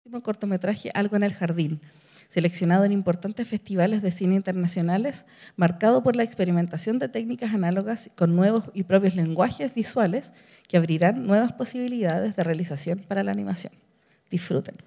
último cortometraje Algo en el Jardín, seleccionado en importantes festivales de cine internacionales, marcado por la experimentación de técnicas análogas con nuevos y propios lenguajes visuales que abrirán nuevas posibilidades de realización para la animación. Disfruten.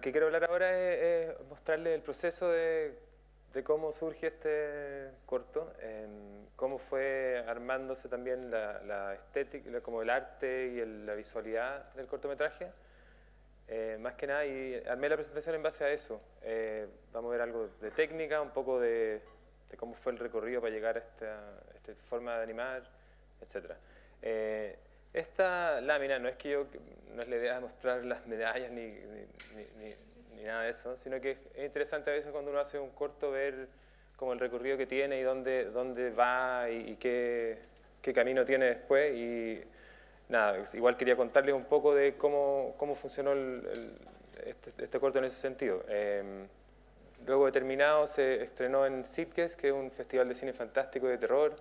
que quiero hablar ahora es mostrarles el proceso de cómo surge este corto, cómo fue armándose también la estética, como el arte y la visualidad del cortometraje. Más que nada, y armé la presentación en base a eso. Vamos a ver algo de técnica, un poco de cómo fue el recorrido para llegar a esta forma de animar, etc. Esta lámina no es la idea de mostrar las medallas ni nada de eso, sino que es interesante a veces cuando uno hace un corto ver como el recorrido que tiene y dónde va y qué camino tiene después. Y nada, igual quería contarles un poco de cómo funcionó este corto en ese sentido. Luego de terminado se estrenó en Sitges, que es un festival de cine fantástico y de terror,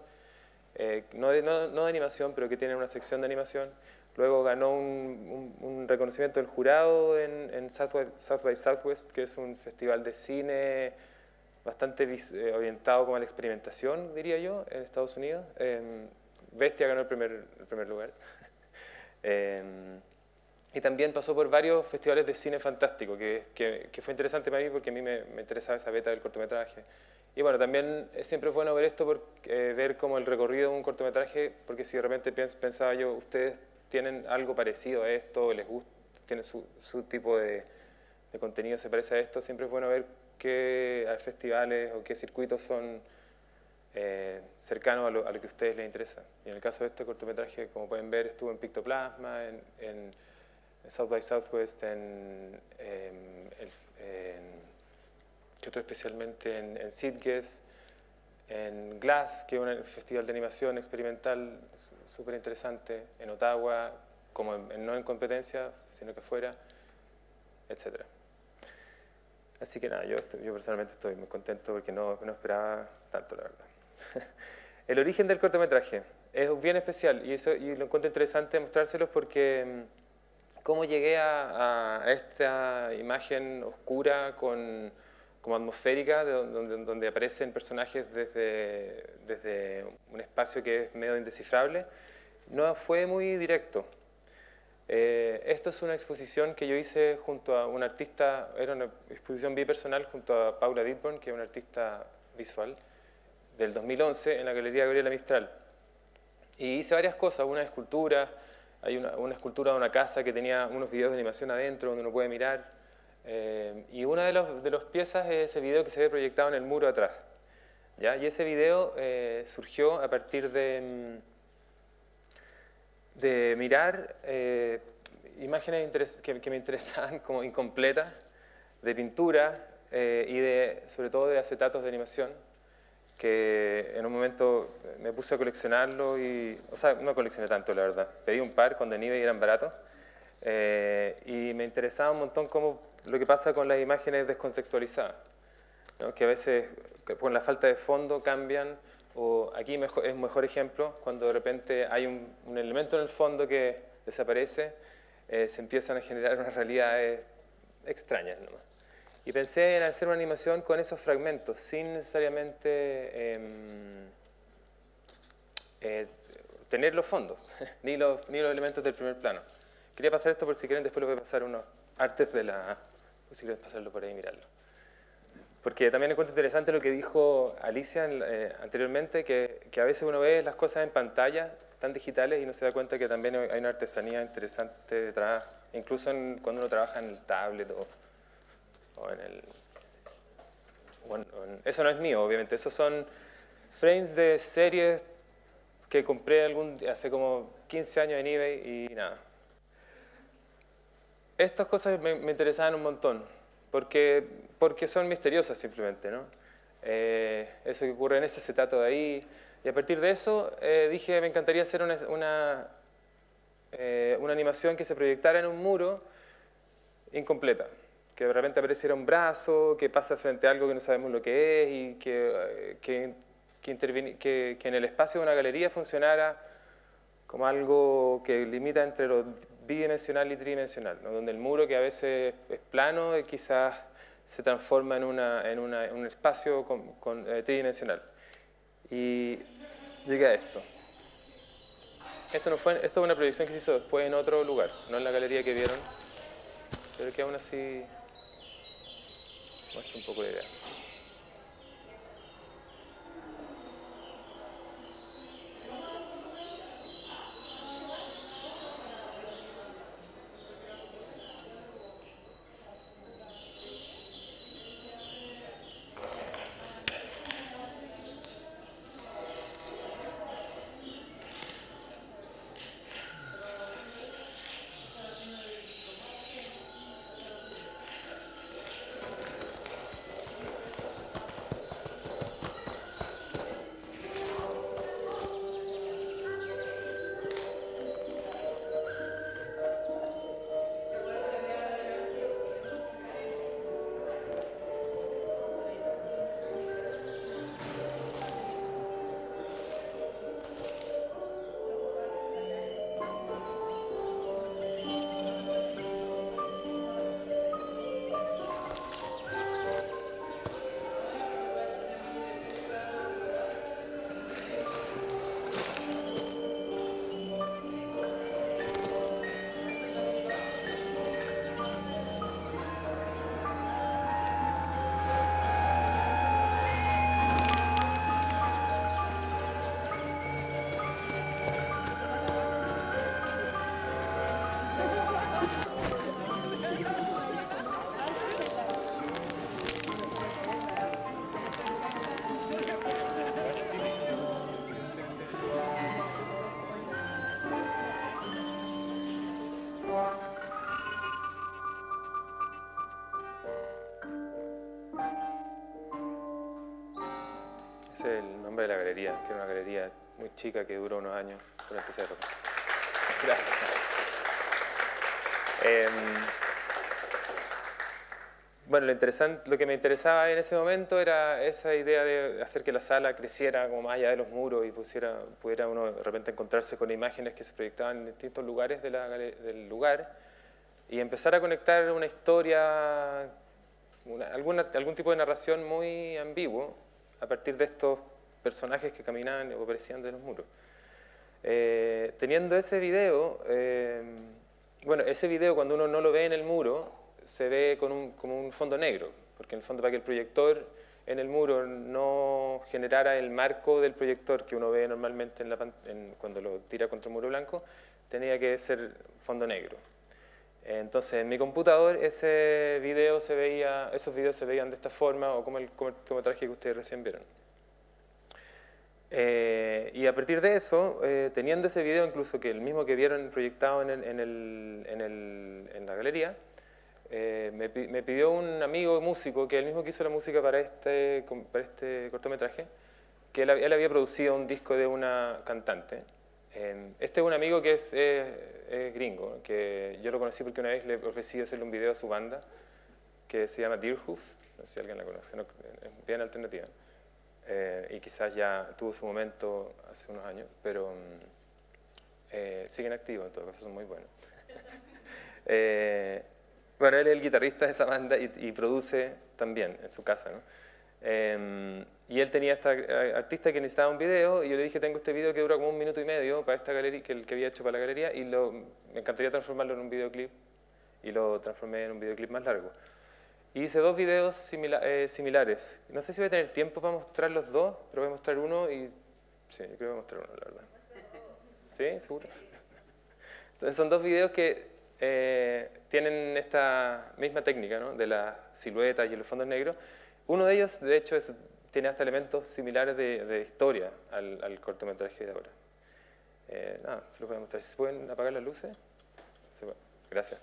no de animación, pero que tiene una sección de animación. Luego ganó un reconocimiento del jurado en South by Southwest, que es un festival de cine bastante orientado como a la experimentación, diría yo, en Estados Unidos. Bestia ganó el primer lugar. Y también pasó por varios festivales de cine fantástico, que fue interesante para mí porque a mí me interesaba esa beta del cortometraje. Y bueno, también siempre es bueno ver esto, ver como el recorrido de un cortometraje, porque si de repente pensaba yo, ustedes tienen algo parecido a esto, les gusta, tienen su tipo de contenido se parece a esto, siempre es bueno ver qué festivales o qué circuitos son cercanos a lo que a ustedes les interesa. Y en el caso de este cortometraje, como pueden ver, estuvo en Pictoplasma, en South by Southwest, que otro especialmente en Sitges, en Glass, que es un festival de animación experimental súper interesante, en Ottawa, como no en competencia, sino que fuera, etc. Así que nada, yo personalmente estoy muy contento porque no esperaba tanto, la verdad. El origen del cortometraje es bien especial y lo encuentro interesante mostrárselos porque cómo llegué a esta imagen oscura como atmosférica, donde aparecen personajes desde un espacio que es medio indescifrable, no fue muy directo. Esto es una exposición que yo hice junto a un artista, era una exposición bipersonal junto a Paula Dittborn, que es una artista visual, del 2011 en la Galería Gabriela Mistral. Y hice varias cosas, una escultura, hay una escultura de una casa que tenía unos videos de animación adentro donde uno puede mirar. Y una de las piezas es ese video que se ve proyectado en el muro atrás. ¿Ya? Y ese video surgió a partir de mirar imágenes que me interesaban como incompletas, de pintura y sobre todo de acetatos de animación, que en un momento me puse a coleccionarlo o sea, no coleccioné tanto, la verdad. Pedí un par cuando en eBay eran baratos y me interesaba un montón lo que pasa con las imágenes descontextualizadas, ¿no? Que a veces con la falta de fondo cambian, o aquí es un mejor ejemplo, cuando de repente hay un elemento en el fondo que desaparece, se empiezan a generar unas realidades extrañas, ¿no? Y pensé en hacer una animación con esos fragmentos, sin necesariamente tener los fondos, ni los elementos del primer plano. Quería pasar esto por si quieren, después les voy a pasar unos artes por si quieren pasarlo por ahí y mirarlo. Porque también encuentro interesante lo que dijo Alicia anteriormente, que a veces uno ve las cosas en pantalla tan digitales y no se da cuenta que también hay una artesanía interesante detrás, incluso cuando uno trabaja en el tablet o en el... eso no es mío, obviamente, esos son frames de series que compré hace como 15 años en eBay y nada. Estas cosas me interesaban un montón, porque son misteriosas simplemente, ¿no? Eso que ocurre en ese acetato de ahí. Y a partir de eso dije me encantaría hacer una animación que se proyectara en un muro incompleta. Que de repente apareciera un brazo, que pasa frente a algo que no sabemos lo que es y que en el espacio de una galería funcionara como algo que limita entre lo bidimensional y tridimensional, ¿no? Donde el muro, que a veces es plano, quizás se transforma en un espacio tridimensional. Y llegué a esto. Esto es una proyección que se hizo después en otro lugar, no en la galería que vieron, pero que aún así un poco la idea. Ese es el nombre de la galería, que era una galería muy chica que duró unos años durante esa época. Gracias. Bueno, lo que me interesaba en ese momento era esa idea de hacer que la sala creciera como más allá de los muros y pudiera uno de repente encontrarse con imágenes que se proyectaban en distintos lugares del lugar y empezar a conectar una historia, algún tipo de narración muy ambiguo a partir de estos personajes que caminaban o aparecían de los muros. Teniendo ese video, bueno, ese video cuando uno no lo ve en el muro, se ve como un fondo negro, porque en el fondo para que el proyector en el muro no generara el marco del proyector que uno ve normalmente cuando lo tira contra un muro blanco, tenía que ser fondo negro. Entonces en mi computador esos videos se veían de esta forma o como el cortometraje que ustedes recién vieron. Y a partir de eso, teniendo ese video incluso que el mismo que vieron proyectado en la galería, me pidió un amigo músico, que él mismo que hizo la música para este cortometraje, que él había producido un disco de una cantante. Este es un amigo que es gringo, que yo lo conocí porque una vez le ofrecí hacerle un video a su banda, que se llama Deerhoof, no sé si alguien la conoce, es bien alternativa. Y quizás ya tuvo su momento hace unos años, pero siguen activos, en todo caso son muy buenos. Bueno, él es el guitarrista de esa banda y produce también en su casa, ¿no? Y él tenía esta artista que necesitaba un video y yo le dije, tengo este video que dura como 1 minuto y medio para esta galería, que había hecho para la galería y me encantaría transformarlo en un videoclip y lo transformé en un videoclip más largo. Y hice 2 videos similares. No sé si voy a tener tiempo para mostrar los 2, pero voy a mostrar uno y... Sí, yo creo que voy a mostrar uno, la verdad. ¿Sí? ¿Seguro? Entonces son 2 videos que tienen esta misma técnica, ¿no? De las siluetas y los fondos negros. Uno de ellos, de hecho, tiene hasta elementos similares de historia al cortometraje de ahora. Nada, se los voy a mostrar. ¿Se pueden apagar las luces? Se puede. Gracias.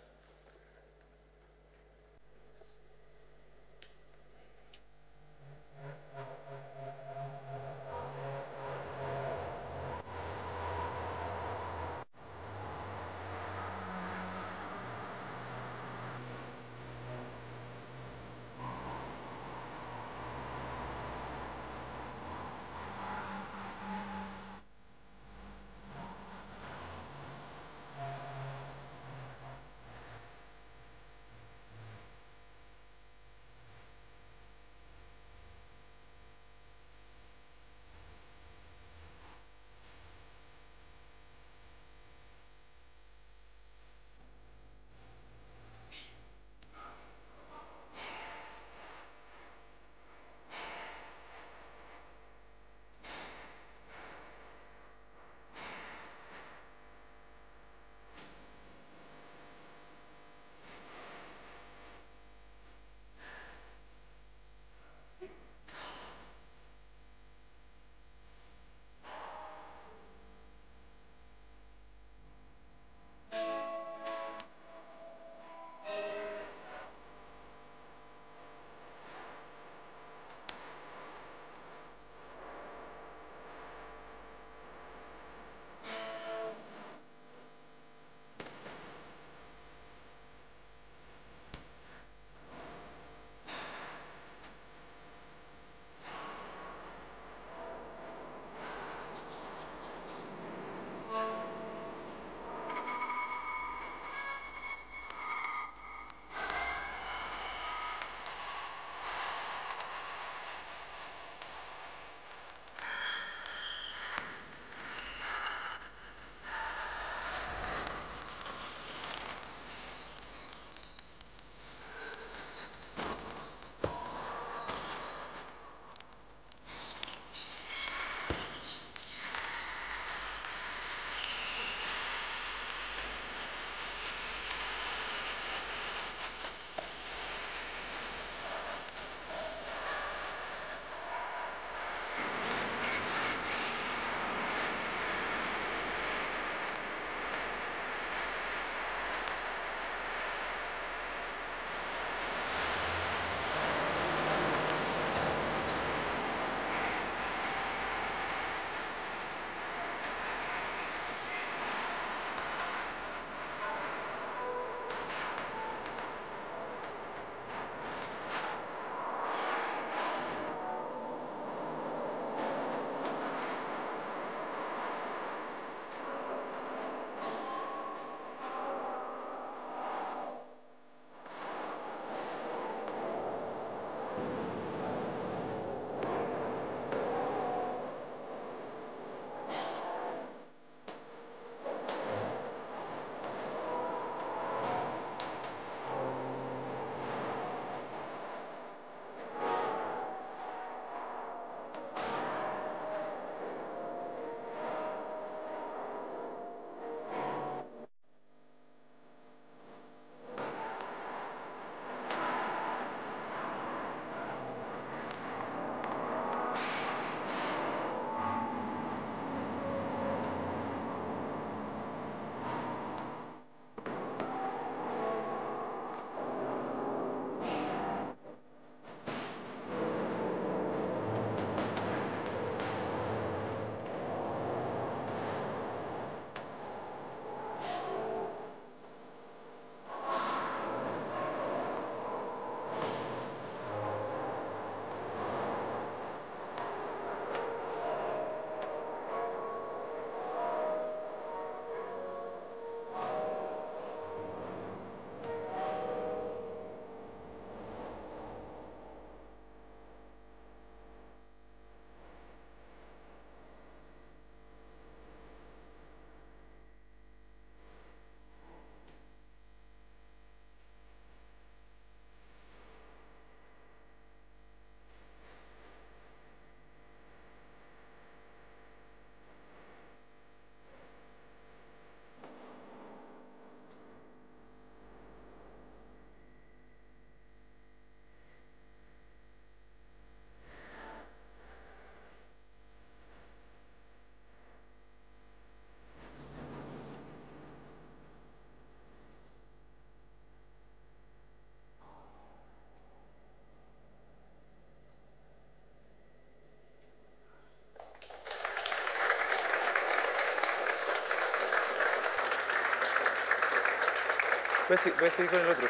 Voy a seguir con el otro.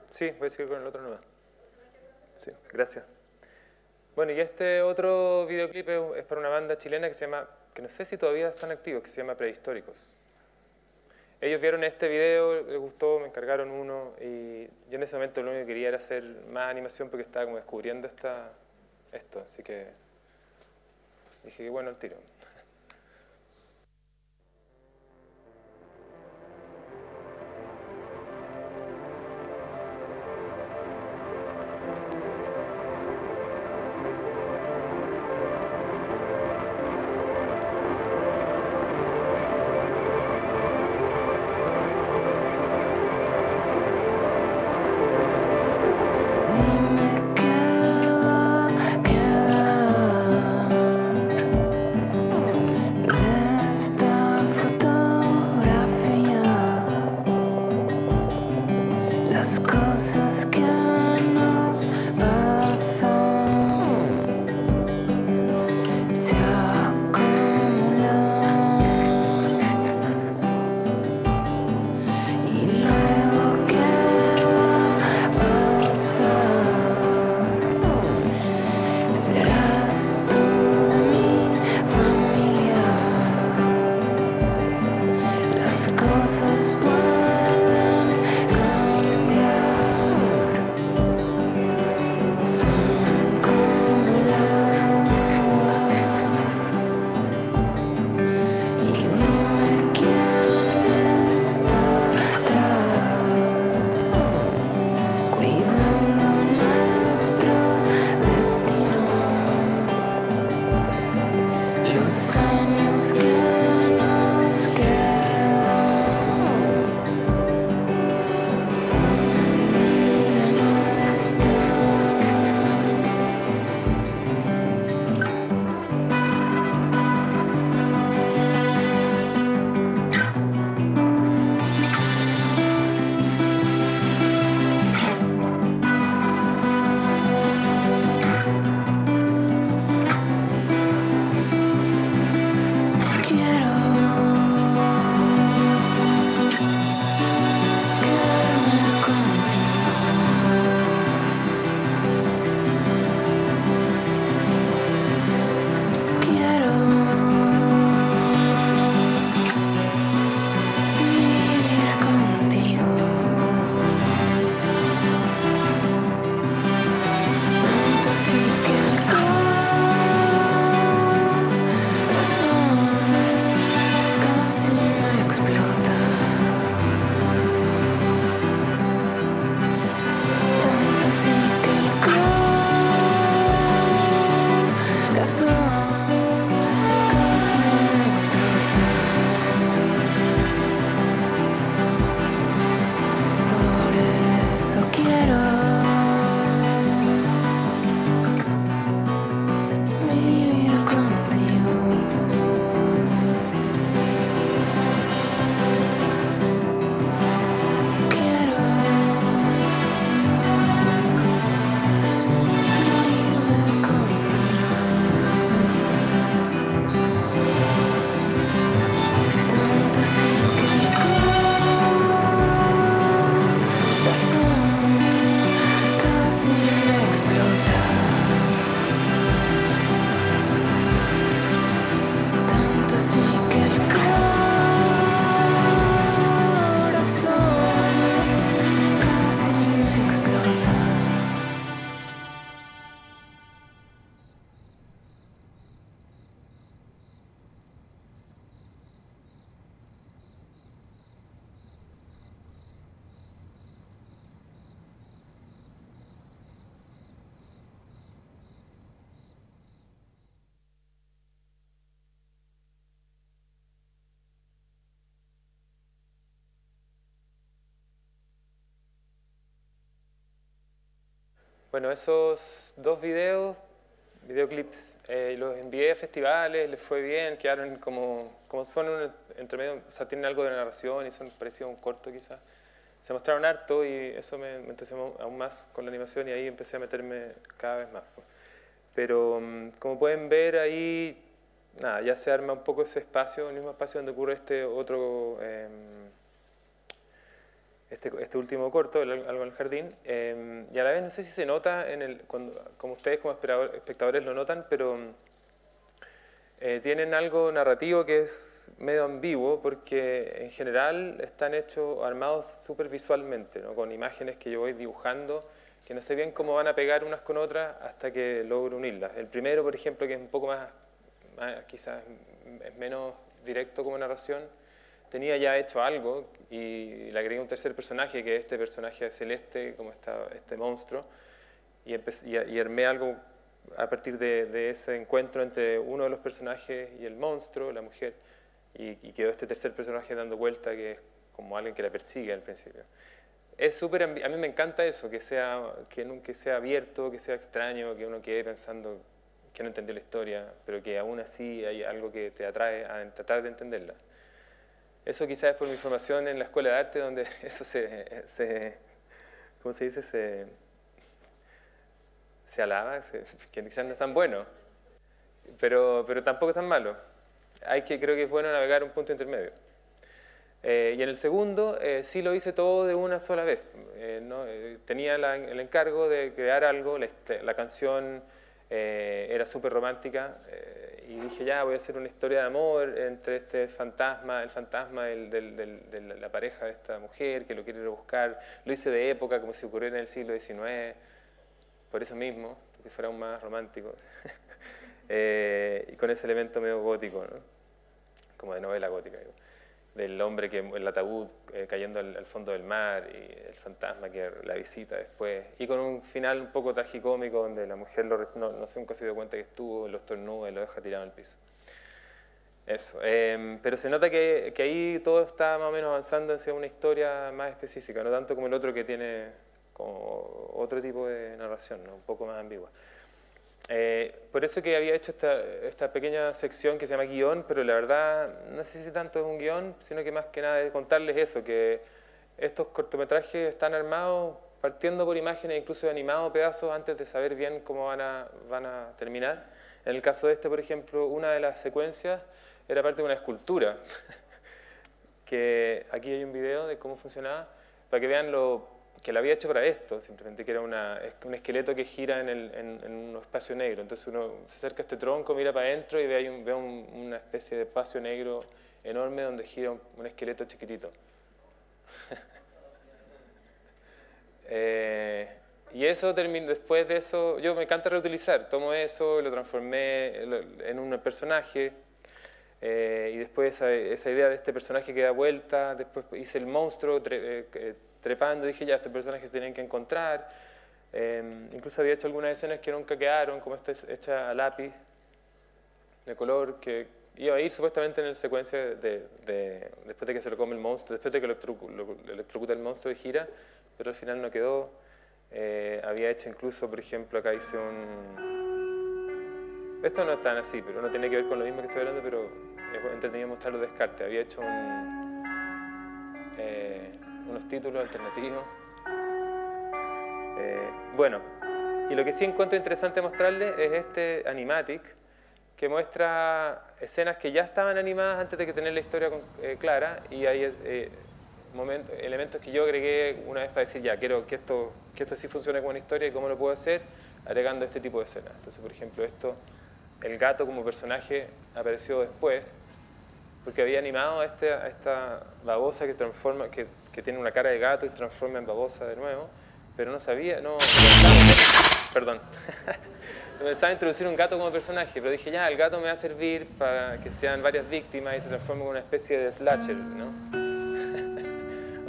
Sí, voy a seguir con el otro nomás. Sí, gracias. Bueno, y este otro videoclip es para una banda chilena que se llama, que no sé si todavía están activos, que se llama Prehistóricos. Ellos vieron este video, les gustó, me encargaron uno y yo en ese momento lo único que quería era hacer más animación porque estaba como descubriendo esto, así que dije que bueno, el tiro. Bueno, esos dos videoclips, los envié a festivales, les fue bien, quedaron como son entre medio, o sea, tienen algo de narración y son parecidos a un corto quizás. Se mostraron harto y eso me entusiasmó aún más con la animación y ahí empecé a meterme cada vez más. Pero como pueden ver ahí, nada, ya se arma un poco ese espacio, el mismo espacio donde ocurre este otro, este último corto, Algo en el jardín, y a la vez no sé si se nota, como ustedes como espectadores lo notan, pero tienen algo narrativo que es medio ambiguo, porque en general están hechos, armados súper visualmente, ¿no? Con imágenes que yo voy dibujando, que no sé bien cómo van a pegar unas con otras hasta que logro unirlas. El primero, por ejemplo, que es un poco más quizás es menos directo como narración, tenía ya hecho algo y le agregué un tercer personaje, que es este personaje celeste, como este monstruo, y armé algo a partir de ese encuentro entre uno de los personajes y el monstruo, la mujer, y quedó este tercer personaje dando vuelta, que es como alguien que la persigue al principio. Es súper, a mí me encanta eso, que sea abierto, que sea extraño, que uno quede pensando que no entendió la historia, pero que aún así hay algo que te atrae a tratar de entenderla. Eso quizás es por mi formación en la escuela de arte, donde eso ¿cómo se dice? Se alaba, que quizás no es tan bueno, pero tampoco es tan malo. Creo que es bueno navegar un punto intermedio. Y en el segundo sí lo hice todo de una sola vez. ¿No? Tenía el encargo de crear algo, la canción era súper romántica, y dije ya voy a hacer una historia de amor entre este fantasma, el fantasma de la pareja de esta mujer que lo quiere buscar. Lo hice de época, como si ocurriera en el siglo XIX, por eso mismo, porque fuera aún más romántico. Y con ese elemento medio gótico, ¿no? Como de novela gótica, digo, del hombre que el ataúd cayendo al fondo del mar y el fantasma que la visita después, y con un final un poco tragicómico donde la mujer no se nunca se dio cuenta que estuvo, lo estornuda y lo deja tirado en el piso. Eso, pero se nota que ahí todo está más o menos avanzando hacia una historia más específica, no tanto como el otro que tiene como otro tipo de narración, ¿no? Un poco más ambigua. Por eso que había hecho esta pequeña sección que se llama guión, pero la verdad no sé si tanto es un guión, sino que más que nada es contarles eso, que estos cortometrajes están armados partiendo por imágenes, incluso animados pedazos antes de saber bien cómo van a terminar. En el caso de este, por ejemplo, una de las secuencias era parte de una escultura, que aquí hay un video de cómo funcionaba, para que vean que lo había hecho para esto, simplemente que era un esqueleto que gira en un espacio negro. Entonces uno se acerca a este tronco, mira para adentro y ve una especie de espacio negro enorme donde gira un esqueleto chiquitito. Y eso después de eso, yo me encanta reutilizar, tomo eso, lo transformé en un personaje, y después esa idea de este personaje que da vuelta, después hice el monstruo trepando, dije ya, estos personajes se tenían que encontrar. Incluso había hecho algunas escenas que nunca quedaron, como esta hecha a lápiz de color, que iba a ir supuestamente en el secuencia después de que se lo come el monstruo, después de que lo electrocuta el monstruo y gira, pero al final no quedó. Había hecho incluso, por ejemplo, acá hice esto no es tan así, pero no tiene que ver con lo mismo que estoy hablando, pero es entretenido mostrar los descartes. Había hecho unos títulos alternativos. Bueno, y lo que sí encuentro interesante mostrarles es este animatic, que muestra escenas que ya estaban animadas antes de que tener la historia clara, y hay elementos que yo agregué una vez para decir, ya, quiero que esto sí funcione como una historia, y cómo lo puedo hacer, agregando este tipo de escenas. Entonces, por ejemplo, el gato como personaje apareció después, porque había animado a esta babosa que se transforma, que tiene una cara de gato y se transforma en babosa de nuevo, pero no sabía, perdón, pensaba introducir un gato como personaje, pero dije ya, el gato me va a servir para que sean varias víctimas y se transforme en una especie de slasher, ¿no?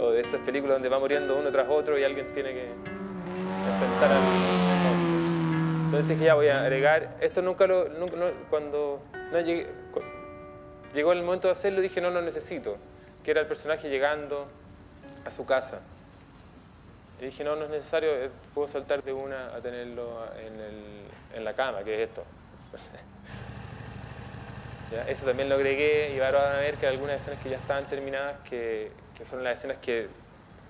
O de esas películas donde va muriendo uno tras otro y alguien tiene que enfrentar al monstruo. Entonces dije ya, voy a agregar, esto cuando llegó el momento de hacerlo dije no lo necesito, que era el personaje llegando a su casa. Y dije, no es necesario, puedo saltar de una a tenerlo en la cama, que es esto. ¿Ya? Eso también lo agregué, y ahora van a ver que algunas escenas que ya estaban terminadas, que fueron las escenas que,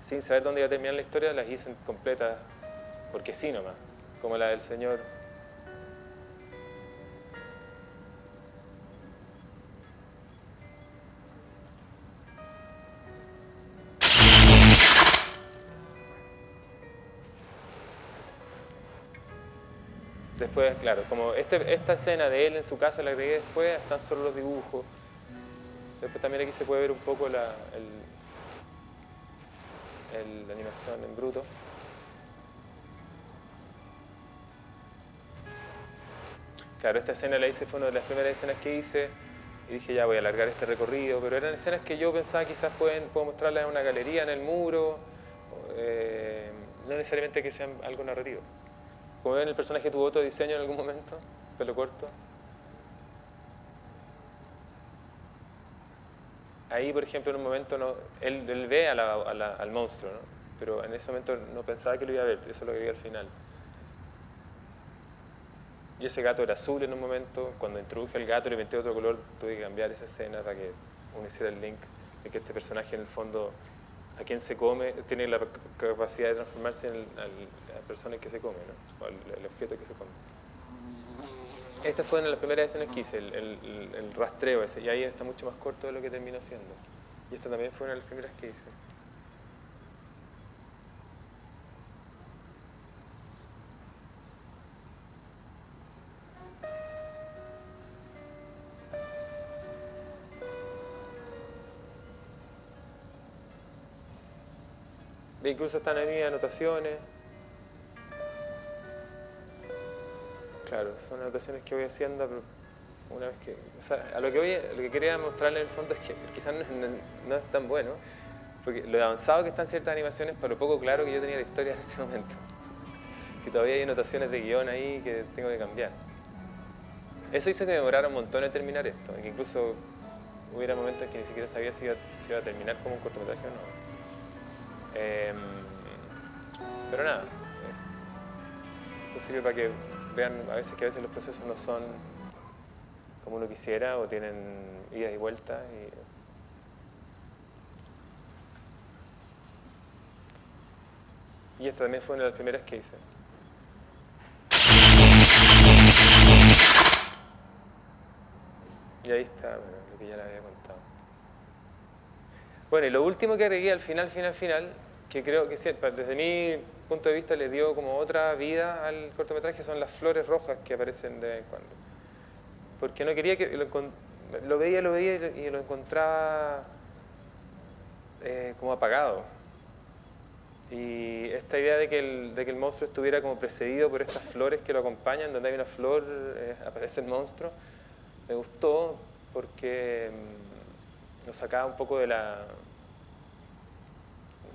sin saber dónde iba a terminar la historia, las hice completas, porque sí nomás, como la del señor. Después, claro, como esta escena de él en su casa la agregué después, están solo los dibujos. Después también aquí se puede ver un poco la animación en bruto. Claro, esta escena la hice, fue una de las primeras escenas que hice y dije ya voy a alargar este recorrido, pero eran escenas que yo pensaba quizás puedo mostrarlas en una galería, en el muro, no necesariamente que sean algo narrativo. Como ven, el personaje tuvo otro diseño en algún momento, pelo corto. Ahí, por ejemplo, en un momento él ve al monstruo, ¿no? Pero en ese momento no pensaba que lo iba a ver, eso lo vi al final. Y ese gato era azul en un momento, cuando introduje al gato y le metí otro color, tuve que cambiar esa escena para que uno hiciera el link de que este personaje en el fondo, a quien se come, tiene la capacidad de transformarse en la persona que se come, ¿no? O el objeto que se come. Esta fue una de las primeras escenas que hice, el rastreo ese, y ahí está mucho más corto de lo que termino haciendo. Y esta también fue una de las primeras que hice. E incluso están ahí mis anotaciones. Claro, son anotaciones que voy haciendo, pero una vez que... O sea, lo que quería mostrarle en el fondo es que quizás no es tan bueno, porque lo avanzado que están ciertas animaciones, para lo poco claro que yo tenía la historia en ese momento. Que todavía hay anotaciones de guión ahí que tengo que cambiar. Eso hizo que me demorara un montón en terminar esto, que incluso hubiera momentos en que ni siquiera sabía si iba a terminar como un cortometraje o no. Pero nada, esto sirve para que vean que a veces los procesos no son como uno quisiera o tienen idas y vueltas. Y esta también fue una de las primeras que hice. Y ahí está, bueno, lo que ya le había contado. Bueno, y lo último que agregué al final, que creo que desde mi punto de vista le dio como otra vida al cortometraje, son las flores rojas que aparecen de vez en cuando. Porque no quería que... Lo veía y lo encontraba como apagado. Y esta idea de que el monstruo estuviera como precedido por estas flores que lo acompañan, donde hay una flor, aparece el monstruo, me gustó porque lo sacaba un poco de la...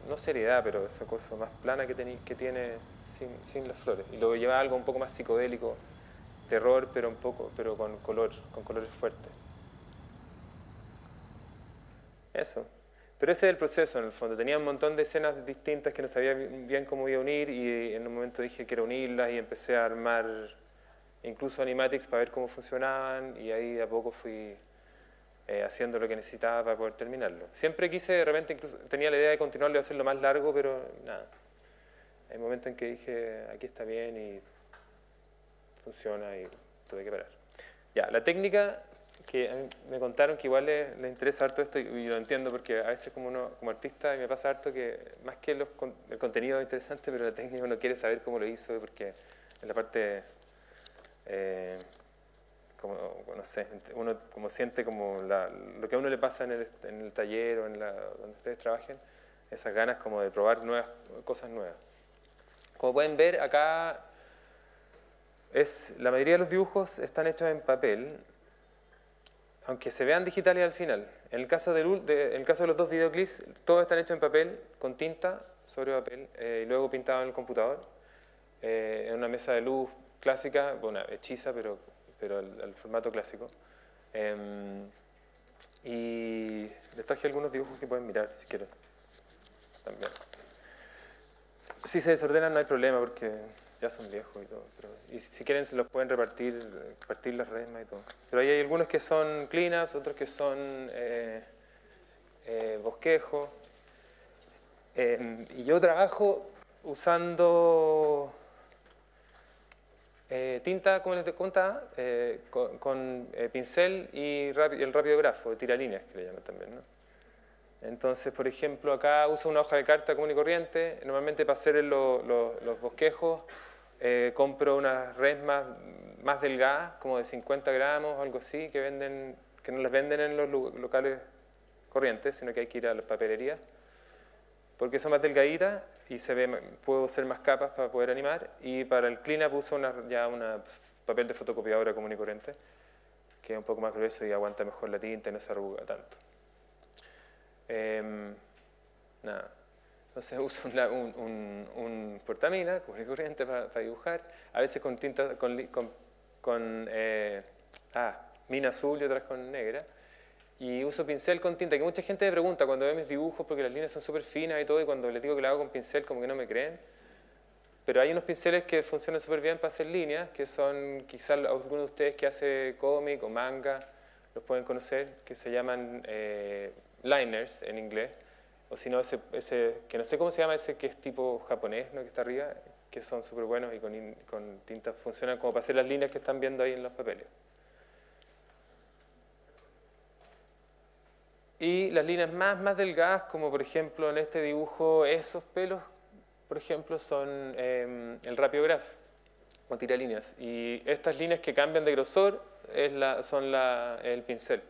no seriedad, pero esa cosa más plana que tiene sin las flores. Y lo llevaba a algo un poco más psicodélico, terror, pero con colores fuertes. Eso. Pero ese es el proceso en el fondo. Tenía un montón de escenas distintas que no sabía bien cómo iba a unir y en un momento dije que era unirlas y empecé a armar incluso animatics para ver cómo funcionaban y ahí de a poco fui haciendo lo que necesitaba para poder terminarlo. Siempre quise, de repente incluso tenía la idea de continuarlo y hacerlo más largo, pero nada. Hay momentos en que dije, aquí está bien y funciona y tuve que parar. Ya, la técnica que a mí me contaron que igual les interesa harto esto y lo entiendo porque a veces como artista me pasa harto que más que el contenido es interesante, pero la técnica uno quiere saber cómo lo hizo porque en la parte... como, no sé, uno como siente como lo que a uno le pasa en el taller o donde ustedes trabajen, esas ganas como de probar cosas nuevas. Como pueden ver acá, la mayoría de los dibujos están hechos en papel, aunque se vean digitales al final. En el caso de los dos videoclips, todos están hechos en papel, con tinta sobre papel, y luego pintado en el computador, en una mesa de luz clásica, bueno, hechiza, pero al formato clásico. Y les traje algunos dibujos que pueden mirar si quieren. También. Si se desordenan no hay problema porque ya son viejos y todo. Y si quieren se los pueden partir las resmas y todo. Pero ahí hay algunos que son cleanups, otros que son bosquejos. Y yo trabajo usando... tinta, como les contaba, con pincel y el rápido grafo, tiralíneas que le llaman también, ¿no? Entonces, por ejemplo, acá uso una hoja de carta común y corriente, normalmente para hacer los bosquejos compro unas redes más delgadas, como de 50 gramos o algo así, que no las venden en los locales corrientes, sino que hay que ir a las papelerías, porque son más delgaditas y puedo hacer más capas para poder animar. Y para el cleanup uso ya un papel de fotocopiadora común y corriente, que es un poco más grueso y aguanta mejor la tinta y no se arruga tanto. Nada. Entonces uso un portamina común y corriente para dibujar, a veces con tinta, mina azul y otras con negra. Y uso pincel con tinta, que mucha gente me pregunta cuando ve mis dibujos, porque las líneas son súper finas y todo, y cuando les digo que lo hago con pincel, como que no me creen. Pero hay unos pinceles que funcionan súper bien para hacer líneas, que son quizás algunos de ustedes que hace cómic o manga, los pueden conocer, que se llaman liners en inglés. O si no, que no sé cómo se llama ese que es tipo japonés, ¿no? Que está arriba, que son súper buenos y con tinta funcionan como para hacer las líneas que están viendo ahí en los papeles. Y las líneas más delgadas, como por ejemplo en este dibujo, esos pelos, por ejemplo, son el rapiograph, o tiralíneas. Y estas líneas que cambian de grosor son el pincel,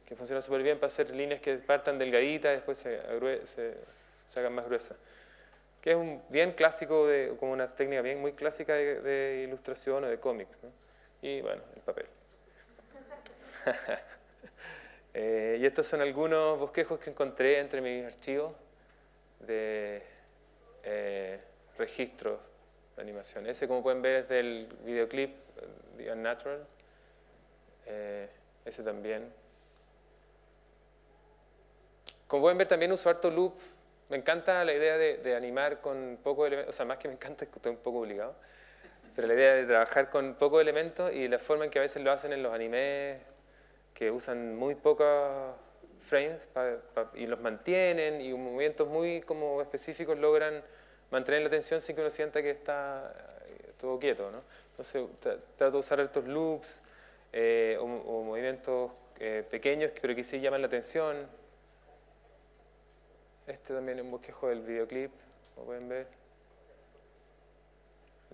que funciona súper bien para hacer líneas que partan delgaditas y después se hagan más gruesas. Que es bien clásico, como una técnica muy clásica de ilustración o de cómics, ¿no? Y bueno, el papel. Y estos son algunos bosquejos que encontré entre mis archivos de registros de animación. Ese, como pueden ver, es del videoclip The Unnatural. Ese también. Como pueden ver, también uso harto loop. Me encanta la idea de animar con pocos elementos, o sea, más que me encanta, es que estoy un poco obligado, pero la idea de trabajar con pocos elementos y la forma en que a veces lo hacen en los animes, que usan muy pocos frames y los mantienen, y movimientos muy como específicos logran mantener la atención sin que uno sienta que está todo quieto, ¿no? Entonces trato de usar estos loops o movimientos pequeños pero que sí llaman la atención. Este también es un bosquejo del videoclip, como pueden ver.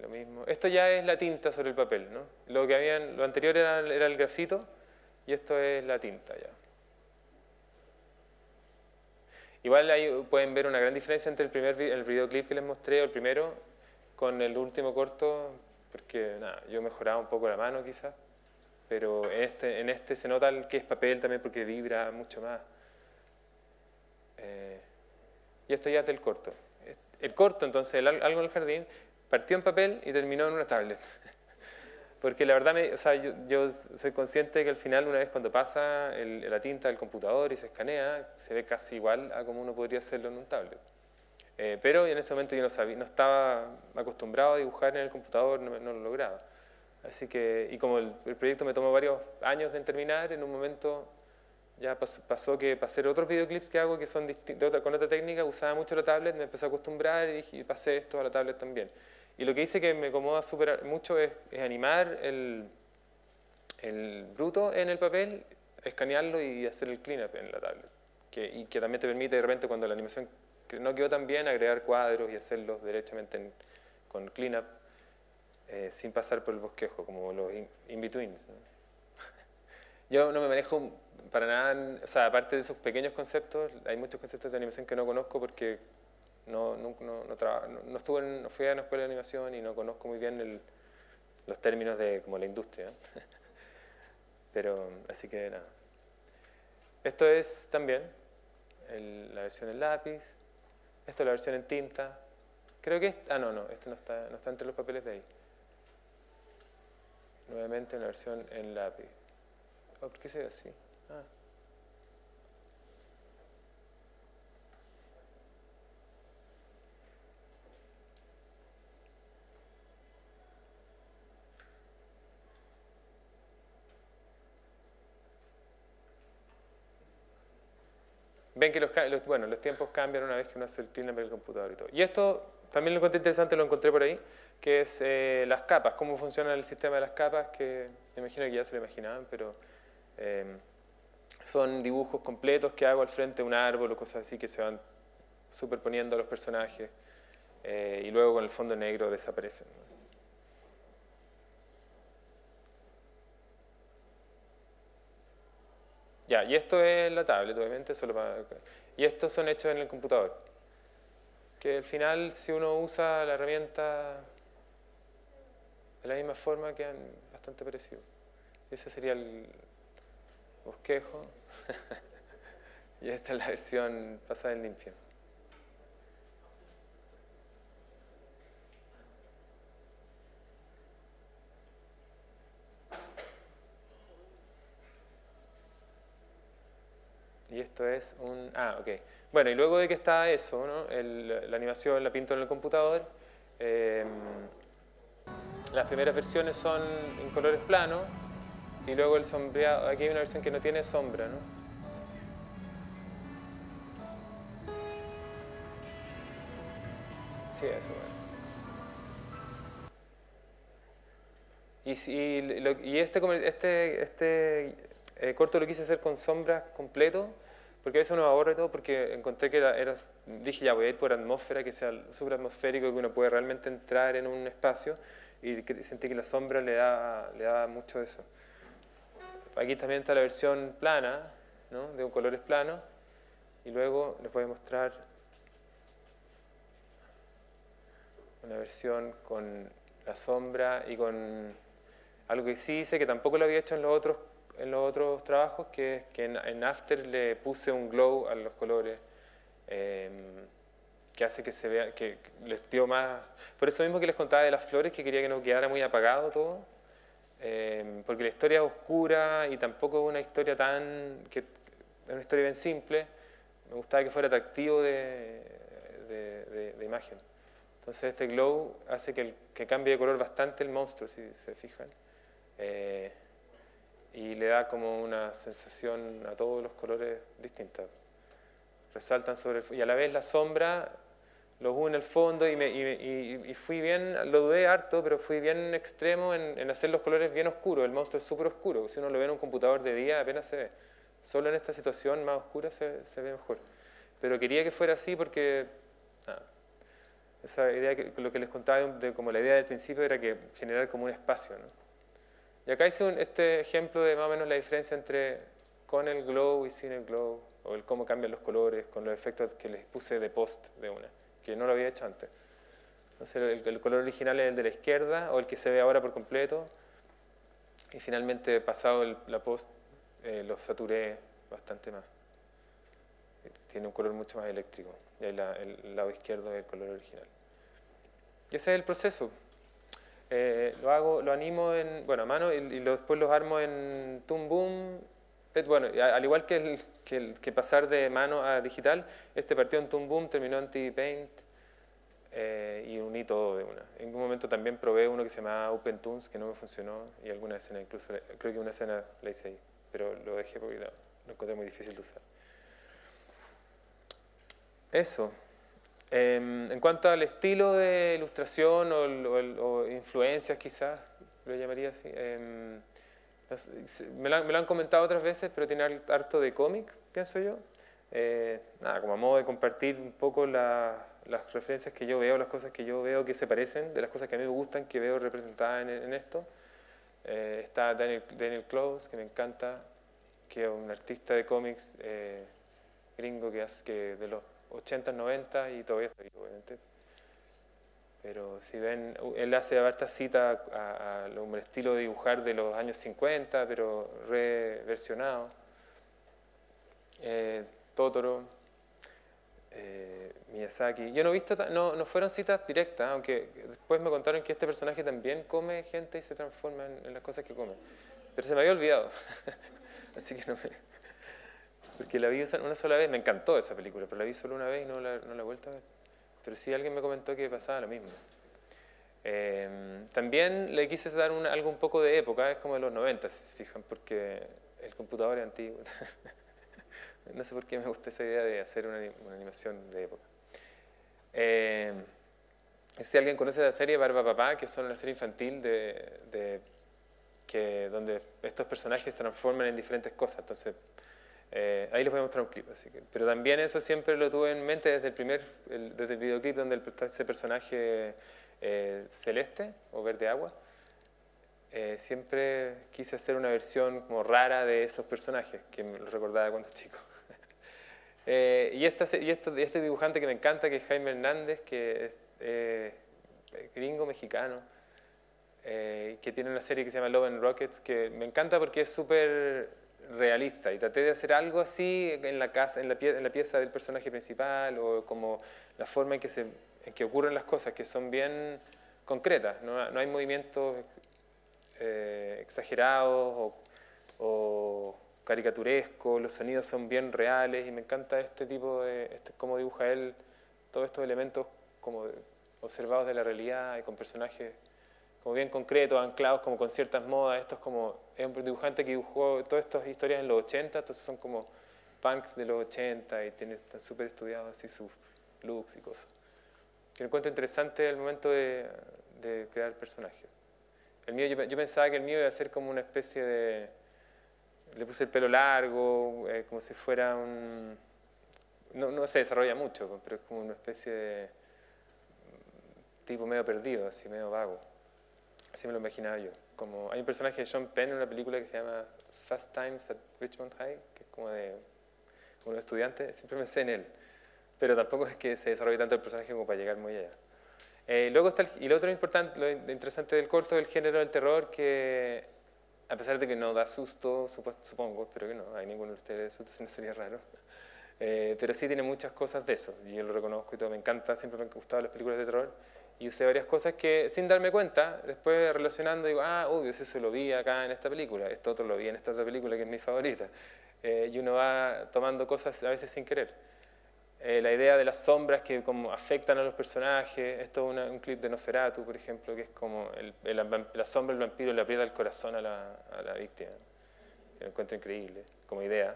Lo mismo. Esto ya es la tinta sobre el papel, ¿no? Lo anterior era el grafito y esto es la tinta ya. Igual ahí pueden ver una gran diferencia entre el videoclip que les mostré, o el primero, con el último corto, porque nada, yo mejoraba un poco la mano quizás, pero en este se nota que es papel también porque vibra mucho más. Y esto ya es del corto. El corto, entonces, algo en el jardín, partió en papel y terminó en una tablet. Porque la verdad, yo soy consciente de que al final, una vez cuando pasa la tinta al computador y se escanea, se ve casi igual a como uno podría hacerlo en un tablet. Pero en ese momento yo no estaba acostumbrado a dibujar en el computador, no lo lograba. Así que, y como el proyecto me tomó varios años en terminar, en un momento ya pasó que para hacer otros videoclips que hago que son con otra técnica, usaba mucho la tablet, me empecé a acostumbrar y pasé esto a la tablet también. Y lo que hice que me acomoda mucho es animar el bruto en el papel, escanearlo y hacer el cleanup en la tablet. Y que también te permite de repente cuando la animación no quedó tan bien, agregar cuadros y hacerlos derechamente con cleanup sin pasar por el bosquejo, como los in-betweens, ¿no? Yo no me manejo para nada, o sea, aparte de esos pequeños conceptos, hay muchos conceptos de animación que no conozco porque no fui a una escuela de animación y no conozco muy bien los términos de como la industria. Pero, así que nada. Esto es también la versión en lápiz, esto es la versión en tinta. Creo que este no está entre los papeles de ahí. Nuevamente una versión en lápiz. ¿Por qué se ve así? Ven que los tiempos cambian una vez que uno hace el cleanup del computador y todo. Y esto también lo encontré interesante, lo encontré por ahí, que es las capas, cómo funciona el sistema de las capas, que me imagino que ya se lo imaginaban, pero son dibujos completos que hago al frente de un árbol o cosas así que se van superponiendo a los personajes y luego con el fondo negro desaparecen, ¿no? Ya, y esto es la tablet, obviamente, solo para... Y estos son hechos en el computador. Que al final, si uno usa la herramienta de la misma forma, quedan bastante parecidos. Ese sería el bosquejo. Y esta es la versión pasada en limpio. Y esto es un... Ah, ok. Bueno, y luego de que está eso, ¿no? La animación la pinto en el computador. Las primeras versiones son en colores planos. Y luego el sombreado... Aquí hay una versión que no tiene sombra, ¿no? Sí, eso, bueno. Y este corto lo quise hacer con sombras completo, porque a veces uno ahorra y todo, porque encontré que dije ya voy a ir por atmósfera, que sea súper atmosférico, que uno puede realmente entrar en un espacio, y sentí que la sombra le da mucho eso. Aquí también está la versión plana, ¿no? De colores planos, y luego les voy a mostrar una versión con la sombra y con algo que sí hice, que tampoco lo había hecho en los otros trabajos, que es que en After le puse un glow a los colores, que hace que se vea, que les dio más... Por eso mismo que les contaba de las flores, que quería que no quedara muy apagado todo, porque la historia es oscura y tampoco es una historia es una historia bien simple. Me gustaba que fuera atractivo de imagen. Entonces este glow hace que cambie de color bastante el monstruo, si se fijan. Y le da como una sensación a todos los colores distinta. Resaltan y a la vez la sombra los une en el fondo y fui bien, lo dudé harto, pero fui bien extremo en hacer los colores bien oscuros. El monstruo es súper oscuro, si uno lo ve en un computador de día apenas se ve. Solo en esta situación más oscura se ve mejor. Pero quería que fuera así porque... esa idea, lo que les contaba, como la idea del principio era que generar como un espacio, ¿no? Y acá hice este ejemplo de más o menos la diferencia entre con el glow y sin el glow, o el cómo cambian los colores, con los efectos que les puse de post de una, que no lo había hecho antes. Entonces el color original es el de la izquierda, o el que se ve ahora por completo, y finalmente pasado la post lo saturé bastante más. Tiene un color mucho más eléctrico, y ahí el lado izquierdo es el color original. Y ese es el proceso. Lo animo a mano y después los armo en Toon Boom. Bueno, al igual que pasar de mano a digital, este partió en Toon Boom, terminó en TV Paint y uní todo de una. En un momento también probé uno que se llamaba OpenToons, que no me funcionó, y alguna escena, incluso creo que una escena la hice ahí, pero lo dejé porque lo encontré muy difícil de usar. Eso. En cuanto al estilo de ilustración o influencias quizás, lo llamaría así, me lo han comentado otras veces, pero tiene harto de cómic, pienso yo. Nada, como a modo de compartir un poco las referencias que yo veo, las cosas que yo veo que se parecen, de las cosas que a mí me gustan, que veo representadas en esto. Está Daniel Clowes, que me encanta, que es un artista de cómics gringo que de los 80, 90 y todavía está vivo, obviamente. Pero si ven, él hace hartas citas a un estilo de dibujar de los años 50, pero reversionado. Totoro, Miyazaki. Yo no he visto, no fueron citas directas, aunque después me contaron que este personaje también come gente y se transforma en las cosas que come. Pero se me había olvidado. Así que no me... Porque la vi una sola vez, me encantó esa película, pero la vi solo una vez y no la he vuelto a ver. Pero sí alguien me comentó que pasaba lo mismo. También le quise dar algo un poco de época, es como de los 90, si se fijan, porque el computador es antiguo. No sé por qué me gusta esa idea de hacer una animación de época. Si alguien conoce la serie Barba Papá, que son una serie infantil donde estos personajes se transforman en diferentes cosas, entonces... ahí les voy a mostrar un clip, pero también eso siempre lo tuve en mente desde el videoclip donde ese personaje celeste o verde agua siempre quise hacer una versión como rara de esos personajes, que me lo recordaba cuando chico. Y este dibujante que me encanta, que es Jaime Hernández, que es gringo mexicano, que tiene una serie que se llama Love and Rockets, que me encanta porque es súper realista, y traté de hacer algo así en la casa, en la pieza del personaje principal, o como la forma en que ocurren las cosas, que son bien concretas, no hay movimientos exagerados o caricaturescos, los sonidos son bien reales, y me encanta este tipo de, cómo dibuja él todos estos elementos como observados de la realidad y con personajes como bien concretos, anclados como con ciertas modas. Esto es un dibujante que dibujó todas estas historias en los 80, entonces son como punks de los 80 y están súper estudiados así sus looks y cosas. Que encuentro interesante el momento de crear personajes. El mío, yo pensaba que el mío iba a ser como una especie de... Le puse el pelo largo, como si fuera un... No se desarrolla mucho, pero es como una especie de tipo medio perdido, así medio vago. Así me lo imaginaba yo. Como, hay un personaje de Sean Penn en una película que se llama Fast Times at Richmond High, que es como de unos estudiantes, siempre pensé en él. Pero tampoco es que se desarrolle tanto el personaje como para llegar muy allá. Luego está y lo otro importante, lo interesante del corto es el género del terror, que a pesar de que no da susto, supongo, espero que no, hay ninguno de ustedes de susto, si no sería raro. Pero sí tiene muchas cosas de eso, y yo lo reconozco y todo, me encanta, siempre me han gustado las películas de terror, y usé varias cosas que sin darme cuenta, después relacionando digo, uy, eso lo vi acá en esta película, esto otro lo vi en esta otra película que es mi favorita, y uno va tomando cosas a veces sin querer. La idea de las sombras que como afectan a los personajes, esto es un clip de Nosferatu, por ejemplo, que es como la sombra del vampiro le aprieta el corazón a la víctima, que lo encuentro increíble como idea.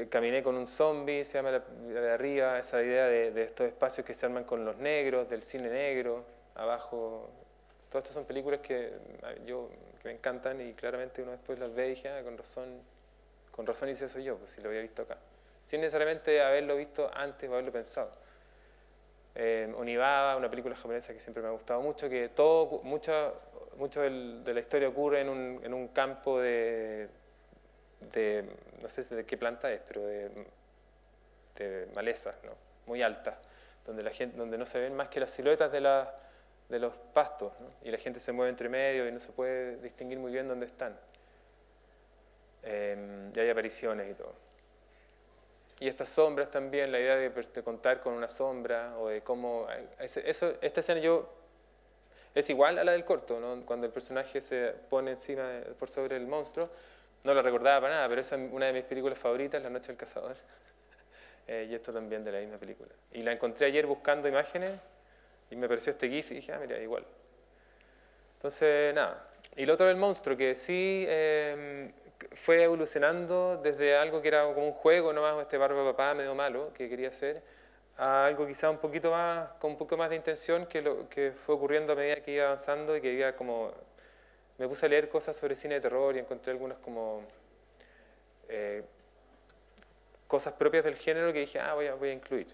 Caminé con un zombie, se llama la de arriba, esa idea de estos espacios que se arman con los negros, del cine negro, abajo. Todas estas son películas que me encantan, y claramente uno después las ve y dije, con razón hice eso yo, pues si lo había visto acá. Sin necesariamente haberlo visto antes o haberlo pensado. Onibaba, una película japonesa que siempre me ha gustado mucho, que mucho de la historia ocurre en un campo de no sé de qué planta es, pero de malezas, ¿no? Muy altas, donde no se ven más que las siluetas de los pastos, ¿no? Y la gente se mueve entre medio y no se puede distinguir muy bien dónde están. Y hay apariciones y todo. Y estas sombras también, la idea de contar con una sombra, o de cómo... Esta escena es igual a la del corto, ¿no? Cuando el personaje se pone encima, por sobre el monstruo. No la recordaba para nada, pero esa es una de mis películas favoritas, La noche del cazador. Y esto también de la misma película. Y la encontré ayer buscando imágenes, y me apareció este GIF y dije, mira, igual. Entonces, nada. Y lo otro del monstruo, que sí fue evolucionando desde algo que era como un juego nomás, este barba papá medio malo que quería hacer, a algo quizá un poquito más, con un poco más de intención, que fue ocurriendo a medida que iba avanzando, y que iba como... Me puse a leer cosas sobre cine de terror y encontré algunas como cosas propias del género que dije, voy a incluir.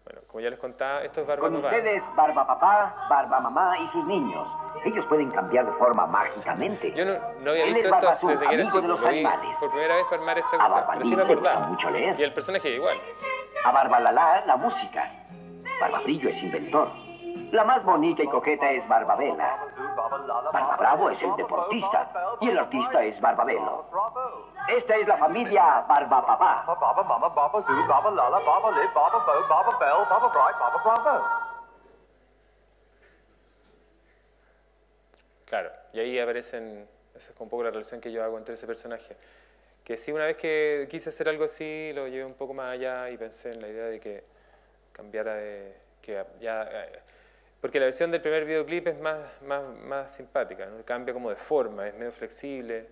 Bueno, como ya les contaba, esto es Barba Con Papá. ustedes, Barba Papá, Barba Mamá y sus niños. Ellos pueden cambiar de forma mágicamente. Yo no había Él visto es esto Barba Azul, desde que era amigo chico, de los lo vi animales. por primera vez para armar esta A cuestión, Barba pero sí me Libre le gusta acordaba. mucho leer. Y el personaje igual. A Barba Lala, la música. Barba Brillo es inventor. La más bonita y coqueta es Barba Vela. Barba Bravo es el deportista. Y el artista es Barba Velo. Esta es la familia Barba Papá. Claro, y ahí aparecen, esa es un poco la relación que yo hago entre ese personaje. Que sí, una vez que quise hacer algo así, lo llevé un poco más allá y pensé en la idea de que cambiara porque la versión del primer videoclip es más simpática, ¿no? Cambia como de forma, es medio flexible,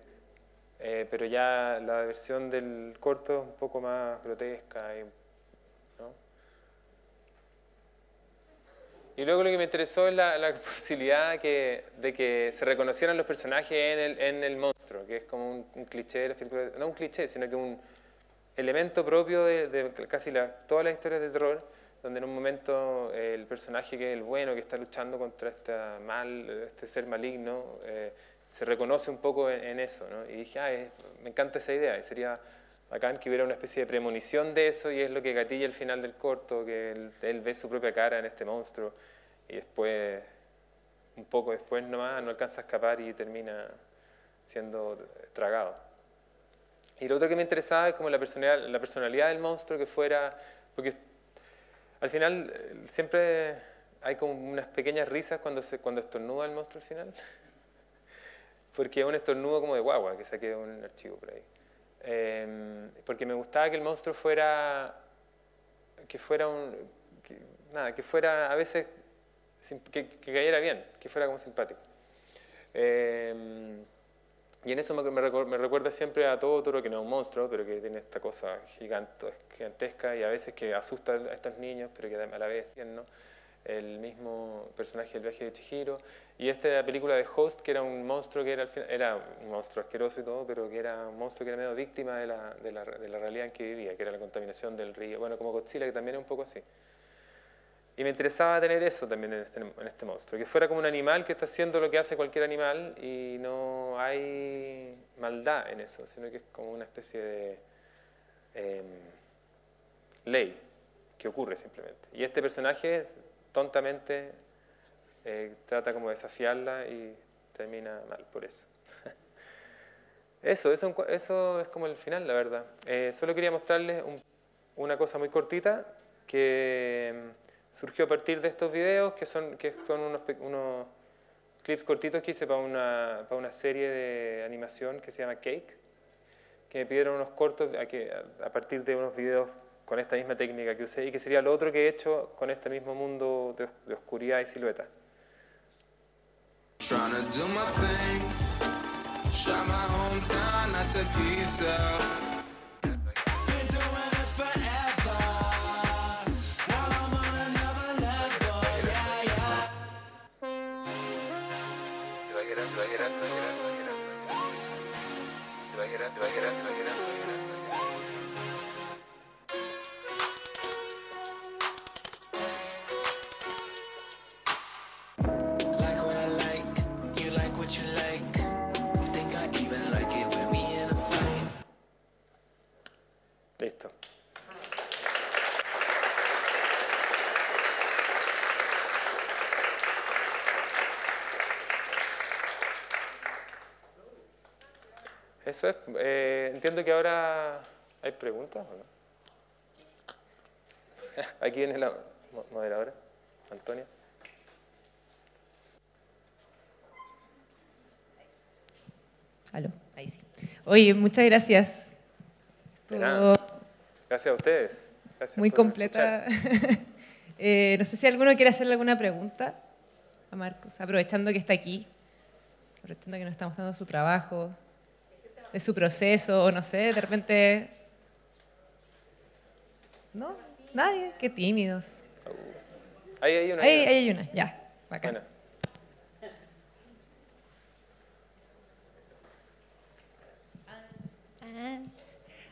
pero ya la versión del corto es un poco más grotesca, ¿no? Y luego lo que me interesó es la posibilidad de que se reconocieran los personajes en el monstruo, que es como un cliché de las películas, no un cliché, sino que un elemento propio de casi todas las historias de terror, donde en un momento el personaje que es el bueno, que está luchando contra este ser maligno, se reconoce un poco en eso, ¿no? Y dije, me encanta esa idea, y sería bacán que hubiera una especie de premonición de eso, y es lo que gatilla el final del corto, que él ve su propia cara en este monstruo, y después, un poco después nomás, no alcanza a escapar y termina siendo tragado. Y lo otro que me interesaba es como la personalidad del monstruo, que fuera, porque al final siempre hay como unas pequeñas risas cuando estornuda el monstruo al final, porque es un estornudo como de guagua, que saqué de un archivo por ahí. Porque me gustaba que el monstruo fuera a veces que cayera bien, que fuera como simpático. Y en eso me recuerda siempre a Totoro, que no es un monstruo, pero que tiene esta cosa gigantesca y a veces que asusta a estos niños, pero que a la vez es tierno. El mismo personaje del viaje de Chihiro. Y esta de la película de Host, que era un monstruo que era un monstruo asqueroso y todo, pero que era un monstruo que era medio víctima de la realidad en que vivía, que era la contaminación del río. Bueno, como Godzilla, que también es un poco así. Y me interesaba tener eso también en este monstruo, que fuera como un animal que está haciendo lo que hace cualquier animal y no hay maldad en eso, sino que es como una especie de ley que ocurre simplemente. Y este personaje tontamente trata como de desafiarla y termina mal por eso. Eso es como el final, la verdad. Solo quería mostrarles una cosa muy cortita que surgió a partir de estos videos, que son unos clips cortitos que hice para una serie de animación que se llama Cake, que me pidieron unos cortos a partir de unos videos con esta misma técnica que usé, y que sería lo otro que he hecho con este mismo mundo de oscuridad y silueta. Listo. Eso es. Entiendo que ahora hay preguntas, ¿o no? Aquí viene la moderadora, Antonia. Aló, ahí sí. Oye, muchas gracias. Gracias a ustedes. Gracias muy por completa. No sé si alguno quiere hacerle alguna pregunta a Marcos, aprovechando que está aquí, aprovechando que nos está mostrando su trabajo, de su proceso, o no sé, de repente... ¿No? ¿Nadie? Qué tímidos. Ahí hay una. Ahí hay una, ya, bacán. Bueno.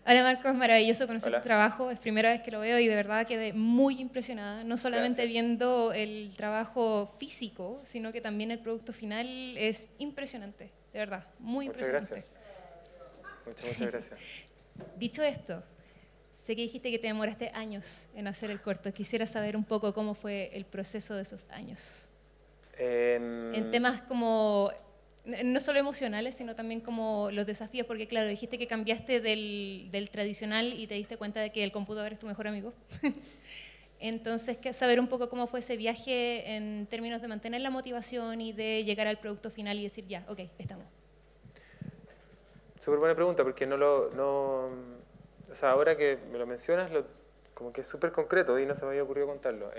Hola Marcos, maravilloso conocer Hola. tu trabajo, es primera vez que lo veo y de verdad quedé muy impresionada, no solamente Gracias. viendo el trabajo físico, sino que también el producto final es impresionante, de verdad, muy Muchas impresionante. gracias. Muchas gracias. Dicho esto, sé que dijiste que te demoraste años en hacer el corto, quisiera saber un poco cómo fue el proceso de esos años. En temas como... no solo emocionales, sino también como los desafíos, porque claro, dijiste que cambiaste del tradicional y te diste cuenta de que el computador es tu mejor amigo. Entonces, saber un poco cómo fue ese viaje en términos de mantener la motivación y de llegar al producto final y decir, ya, ok, estamos. Súper buena pregunta, porque o sea, ahora que me lo mencionas, como que es súper concreto y no se me había ocurrido contarlo.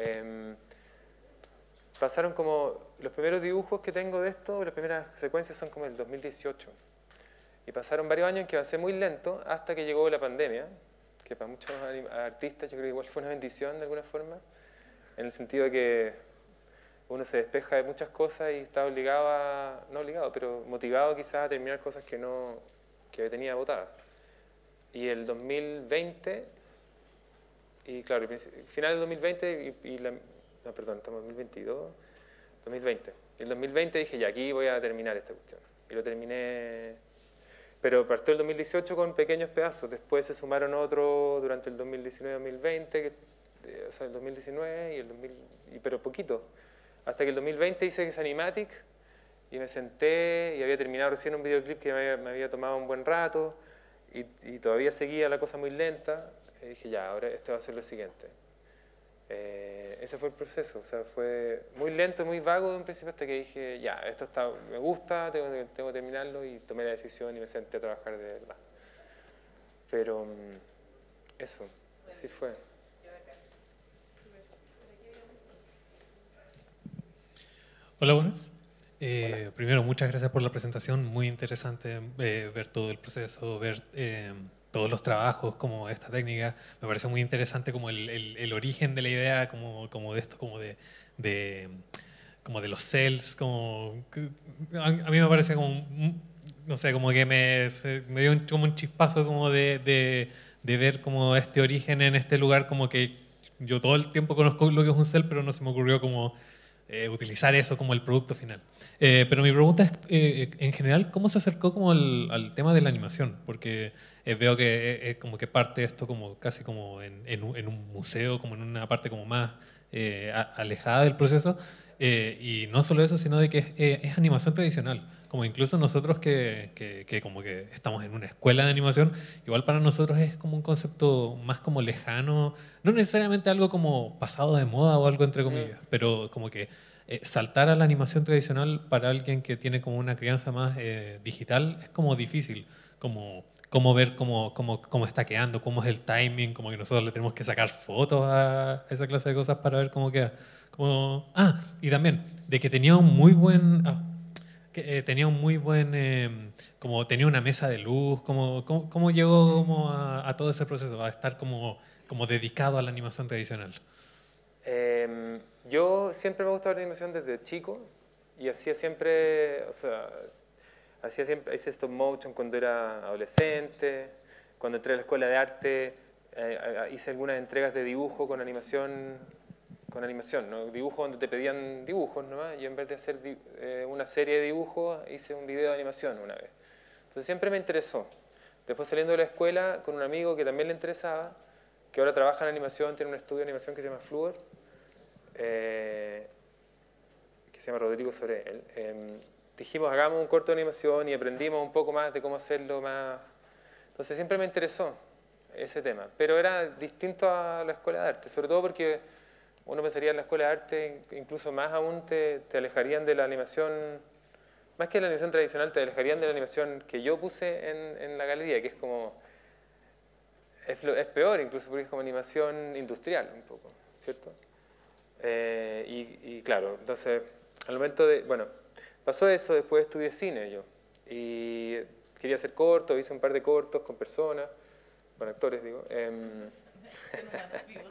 Pasaron como los primeros dibujos que tengo de esto, las primeras secuencias son como el 2018. Y pasaron varios años en que avancé muy lento hasta que llegó la pandemia, que para muchos artistas yo creo que igual fue una bendición de alguna forma, en el sentido de que uno se despeja de muchas cosas y está obligado no obligado, pero motivado quizás a terminar cosas que tenía botadas. Y el 2020 Y claro, final del 2020 no, perdón, estamos en 2022, 2020. Y en 2020 dije, ya, aquí voy a terminar esta cuestión. Y lo terminé, pero partió el 2018 con pequeños pedazos. Después se sumaron otros durante el 2019-2020, o sea, el 2019 y el 2000, pero poquito. Hasta que el 2020 hice Animatic y me senté y había terminado recién un videoclip que me había tomado un buen rato y todavía seguía la cosa muy lenta. Y dije, ya, ahora esto va a ser lo siguiente. Ese fue el proceso, o sea, fue muy lento, muy vago de un principio hasta que dije, ya, esto me gusta, tengo que terminarlo, y tomé la decisión y me senté a trabajar de verdad. Pero eso, así fue. Hola, buenas. Primero, muchas gracias por la presentación, muy interesante ver todo el proceso, ver todos los trabajos, como esta técnica. Me parece muy interesante como el origen de la idea, como de esto, como de los cells, a mí me parece como, no sé, como que me dio como un chispazo como de ver como este origen en este lugar, como que yo todo el tiempo conozco lo que es un cell, pero no se me ocurrió como utilizar eso como el producto final. Pero mi pregunta es, en general, ¿cómo se acercó como al tema de la animación? Porque veo que es como que parte esto como casi como en un museo, como en una parte como más alejada del proceso. Y no solo eso, sino de que es animación tradicional. Como incluso nosotros que como que estamos en una escuela de animación, igual para nosotros es como un concepto más como lejano, no necesariamente algo como pasado de moda o algo entre comillas, pero como que saltar a la animación tradicional para alguien que tiene como una crianza más digital es como difícil, como ver cómo está quedando, cómo es el timing, como que nosotros le tenemos que sacar fotos a esa clase de cosas para ver cómo queda. Y también de que tenía un muy buen... como tenía una mesa de luz, cómo llegó como a todo ese proceso, a estar como dedicado a la animación tradicional. Yo siempre me ha gustado la animación desde chico y hacía siempre, o sea, hice stop motion cuando era adolescente, cuando entré a la escuela de arte hice algunas entregas de dibujo con animación, ¿no? Dibujo donde te pedían dibujos nomás, y en vez de hacer una serie de dibujos hice un video de animación una vez. Entonces siempre me interesó. Después saliendo de la escuela con un amigo que también le interesaba, que ahora trabaja en animación, tiene un estudio de animación que se llama Fluor, que se llama Rodrigo Sorel. Dijimos, hagamos un corto de animación y aprendimos un poco más de cómo hacerlo más. Entonces siempre me interesó ese tema, pero era distinto a la escuela de arte, sobre todo porque uno pensaría en la escuela de arte, incluso más aún te alejarían de la animación, más que la animación tradicional, te alejarían de la animación que yo puse en la galería, que es como, es peor incluso porque es como animación industrial un poco, ¿cierto? Y claro, entonces, al momento de, bueno, pasó eso, después estudié cine yo, y quería hacer cortos, hice un par de cortos con personas, con actores digo,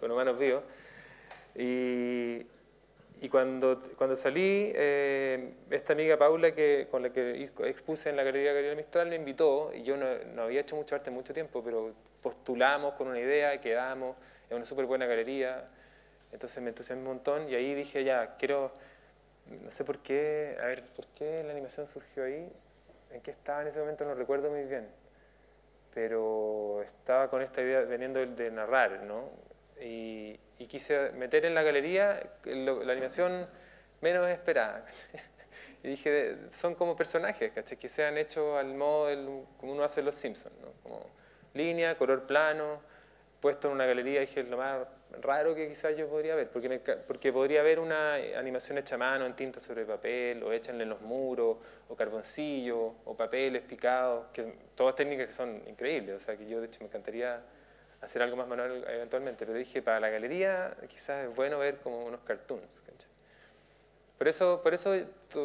con humanos vivos. Y cuando salí, esta amiga Paula, con la que expuse en la Galería Gabriela Mistral, me invitó, y yo no había hecho mucho arte en mucho tiempo, pero postulamos con una idea, quedamos, es una súper buena galería, entonces me entusiasmé un montón, y ahí dije, ya, no sé por qué, a ver, ¿por qué la animación surgió ahí? ¿En qué estaba en ese momento? No recuerdo muy bien, pero estaba con esta idea veniendo de narrar, ¿no? Y quise meter en la galería la animación menos esperada. Y dije, son como personajes, ¿cachai? Que se han hecho al modo como uno hace en Los Simpsons, ¿no? Como línea, color plano, puesto en una galería. Dije, lo más raro que quizás yo podría ver, porque podría ver una animación hecha a mano en tinta sobre papel, o hecha en los muros, o carboncillo, o papeles picados, que todas técnicas que son increíbles. O sea, que yo de hecho me encantaría hacer algo más manual eventualmente, pero dije, para la galería quizás es bueno ver como unos cartoons, ¿cachai? Por eso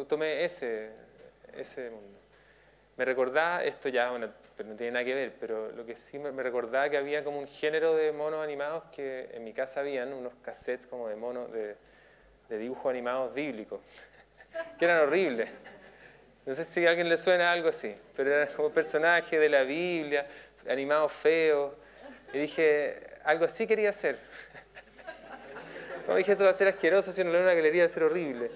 tomé ese mundo. Me recordaba, esto ya, bueno, pero no tiene nada que ver, pero lo que sí me recordaba que había como un género de monos animados que en mi casa habían unos cassettes como de monos, de dibujos animados bíblicos, que eran horribles. No sé si a alguien le suena algo así, pero eran como personajes de la Biblia, animados feos. Y dije, algo así quería hacer. Como dije, esto va a ser asqueroso, si no lo veo en una galería va a ser horrible.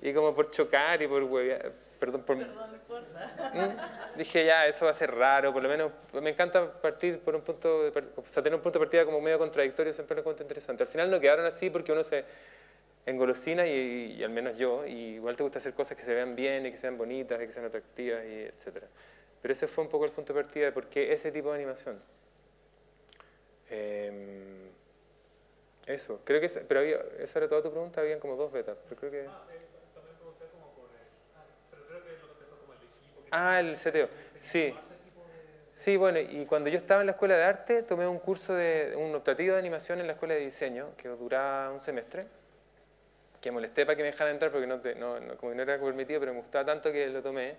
Y como por chocar y por huevear, perdón, no importa. Dije, ya, eso va a ser raro, por lo menos me encanta partir por un punto, o sea, tener un punto de partida como medio contradictorio, siempre lo encuentro interesante. Al final no quedaron así porque uno se engolosina y al menos yo, y igual te gusta hacer cosas que se vean bien y que sean bonitas y que sean atractivas, y etc. Pero ese fue un poco el punto de partida de por qué ese tipo de animación. Eso, creo que pero esa era toda tu pregunta, habían como 2 betas, pero creo que... también pregunté como por pero creo que lo contestó como el equipo. El CTO, sí. Sí, bueno, y cuando yo estaba en la escuela de arte, tomé un curso un optativo de animación en la escuela de diseño, que duraba un semestre, que molesté para que me dejaran entrar porque como no era permitido, pero me gustaba tanto que lo tomé.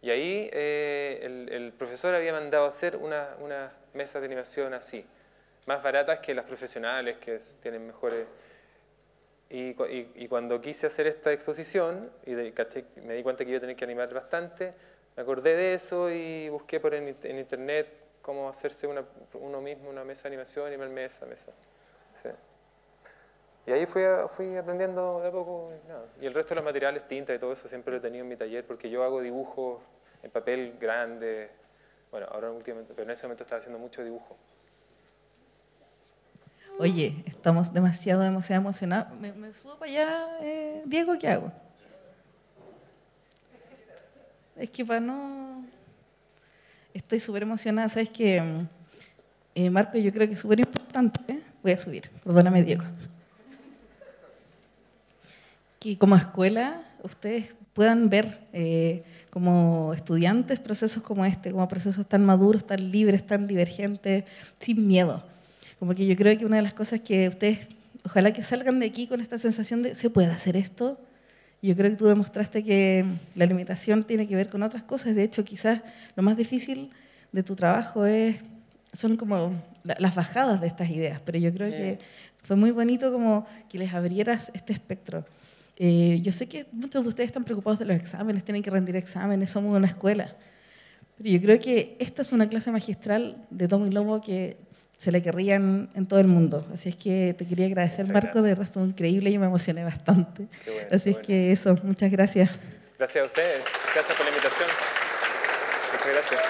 Y ahí el profesor había mandado a hacer una mesa de animación así, más baratas que las profesionales, que tienen mejores... Y cuando quise hacer esta exposición, y me di cuenta que iba a tener que animar bastante, me acordé de eso y busqué en internet cómo hacerse uno mismo una mesa de animación y animarme esa mesa. Sí. Y ahí fui aprendiendo de a poco. Y el resto de los materiales, tinta y todo eso, siempre lo he tenido en mi taller, porque yo hago dibujos en papel grande. Bueno, ahora últimamente, pero en ese momento estaba haciendo mucho dibujo. Oye, estamos demasiado emocionados. ¿Me subo para allá, Diego? ¿Qué hago? Es que para no... Estoy súper emocionada. ¿Sabes qué? Marco, yo creo que es súper importante. Voy a subir. Perdóname, Diego. Que como escuela ustedes puedan ver como estudiantes procesos como este, como procesos tan maduros, tan libres, tan divergentes, sin miedo. Como que yo creo que una de las cosas que ustedes, ojalá que salgan de aquí con esta sensación de ¿se puede hacer esto? Yo creo que tú demostraste que la limitación tiene que ver con otras cosas. De hecho, quizás lo más difícil de tu trabajo son como las bajadas de estas ideas, pero yo creo que fue muy bonito como que les abrieras este espectro. Yo sé que muchos de ustedes están preocupados de los exámenes, tienen que rendir exámenes, somos una escuela, pero yo creo que esta es una clase magistral de tomo y lomo que se le querrían en todo el mundo. Así es que te quería agradecer, Marco, de verdad estuvo increíble, yo me emocioné bastante. Bueno, así es que eso, muchas gracias. Gracias a ustedes, gracias por la invitación. Muchas gracias.